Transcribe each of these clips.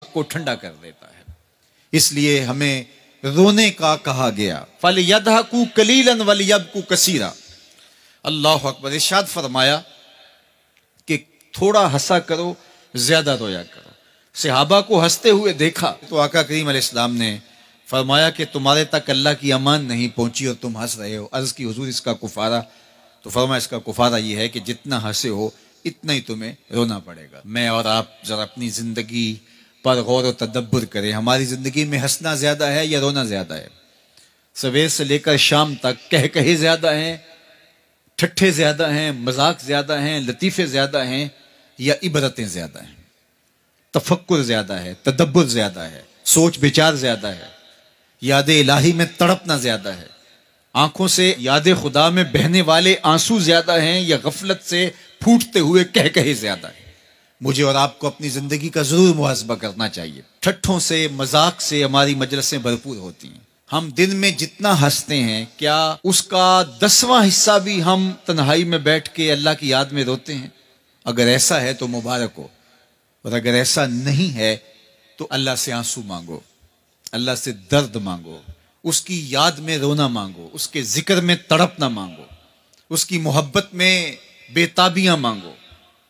को ठंडा कर देता है। इसलिए हमें रोने का कहा गया। फल यदहकू कलीलन वल यबकू कसीरा। अल्लाह अकबर। इरशाद फरमाया कि थोड़ा हंसा करो, ज्यादा रोया करो। सहाबा को हंसते हुए देखा तो आका करीम अलैहिस्सलाम ने फरमाया कि तुम्हारे तक अल्लाह की अमान नहीं पहुंची और तुम हंस रहे हो। अर्ज की हुजूर इसका कुफारा? तो फरमाया इसका कुफारा ये है कि जितना हंसे हो इतना ही तुम्हें रोना पड़ेगा। मैं और आप जरा अपनी जिंदगी पर गौर व तदब्बुर करें। हमारी जिंदगी में हंसना ज्यादा है या रोना ज्यादा है? सवेर से लेकर शाम तक कह कहे ज्यादा हैं, ठट्ठे ज्यादा हैं, मजाक ज्यादा हैं, लतीफे ज्यादा हैं, या इबरतें ज्यादा हैं? तफक्कुर ज्यादा है, तदब्बुर ज्यादा है, सोच विचार ज्यादा है, याद इलाही में तड़पना ज्यादा है, आंखों से याद खुदा में बहने वाले आंसू ज्यादा हैं, या गफलत से फूटते हुए कह कहे ज्यादा है? मुझे और आपको अपनी जिंदगी का जरूर मुहासबा करना चाहिए। ठट्ठों से, मजाक से हमारी मजलिसें भरपूर होती हैं। हम दिन में जितना हंसते हैं, क्या उसका 10वां हिस्सा भी हम तन्हाई में बैठ के अल्लाह की याद में रोते हैं? अगर ऐसा है तो मुबारक हो, और अगर ऐसा नहीं है तो अल्लाह से आंसू मांगो, अल्लाह से दर्द मांगो, उसकी याद में रोना मांगो, उसके जिक्र में तड़पना मांगो, उसकी मोहब्बत में बेताबियां मांगो,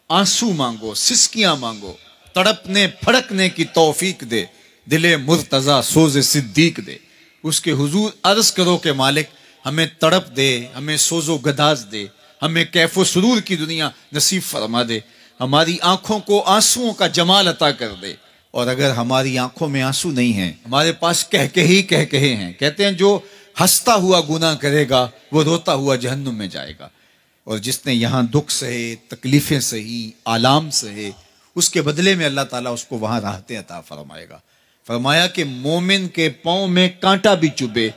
आंसू मांगो, सिसकियां मांगो। तड़पने फड़कने की तौफीक दे, दिले मुर्तजा सोज़े सिद्दीक दे। उसके हुजूर अर्ज करो के मालिक हमें तड़प दे, हमें सोजो गदाज दे, हमें कैफो सुरूर की दुनिया नसीब फरमा दे, हमारी आंखों को आंसुओं का जमाल अता कर दे। और अगर हमारी आंखों में आंसू नहीं है, हमारे पास कह कहे हैं, कहते हैं जो हंसता हुआ गुनाह करेगा वो रोता हुआ जहन्नुम में जाएगा, और जिसने यहाँ दुख सहे, तकलीफें सही, आलाम सहे, उसके बदले में अल्लाह ताला उसको वहां राहतें अता फरमाएगा। फरमाया कि मोमिन के पांव में कांटा भी चुभे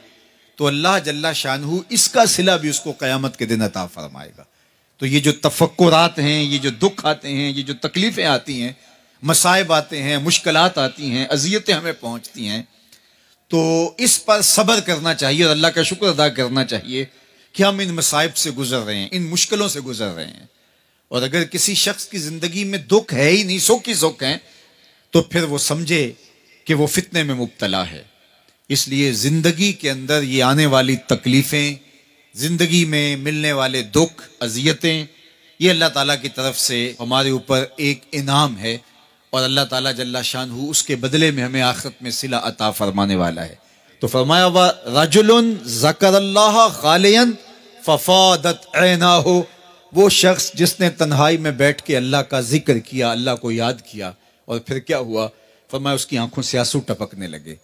तो अल्लाह जल्ला शानहू इसका सिला भी उसको कयामत के दिन अता फरमाएगा। तो ये जो तफक्कुरात हैं, ये जो दुख आते हैं, ये जो तकलीफें आती हैं, मसाइब आते हैं, मुश्किलात आती हैं, अजियतें हमें पहुंचती हैं, तो इस पर सब्र करना चाहिए और अल्लाह का शुक्र अदा करना चाहिए कि हम इन मसाइब से गुजर रहे हैं, इन मुश्किलों से गुजर रहे हैं। और अगर किसी शख्स की जिंदगी में दुख है ही नहीं, सुख ही सुख है, तो फिर वो समझे कि वो फितने में मुब्तला है। इसलिए जिंदगी के अंदर ये आने वाली तकलीफें, जिंदगी में मिलने वाले दुख, अजियतें, ये अल्लाह ताला की तरफ से हमारे ऊपर एक इनाम है, और अल्लाह ताला जल्ला शानहू उसके बदले में हमें आखिरत में सिला अता फरमाने वाला है। तो फरमाया व रजुलन ज़करल्लाह खालियन फफादत ऐनाहु, वो शख्स जिसने तन्हाई में बैठ के अल्लाह का जिक्र किया, अल्लाह को याद किया, और फिर क्या हुआ? फरमाया उसकी आंखों से आंसू टपकने लगे।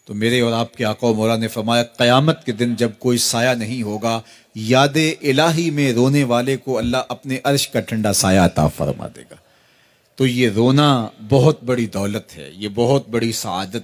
तो मेरे और आपके आका मौला ने फरमाया क़यामत के दिन जब कोई साया नहीं होगा, याद इलाही में रोने वाले को अल्लाह अपने अर्श का ठंडा साया अता फरमा देगा। तो ये रोना बहुत बड़ी दौलत है, ये बहुत बड़ी सआदत है।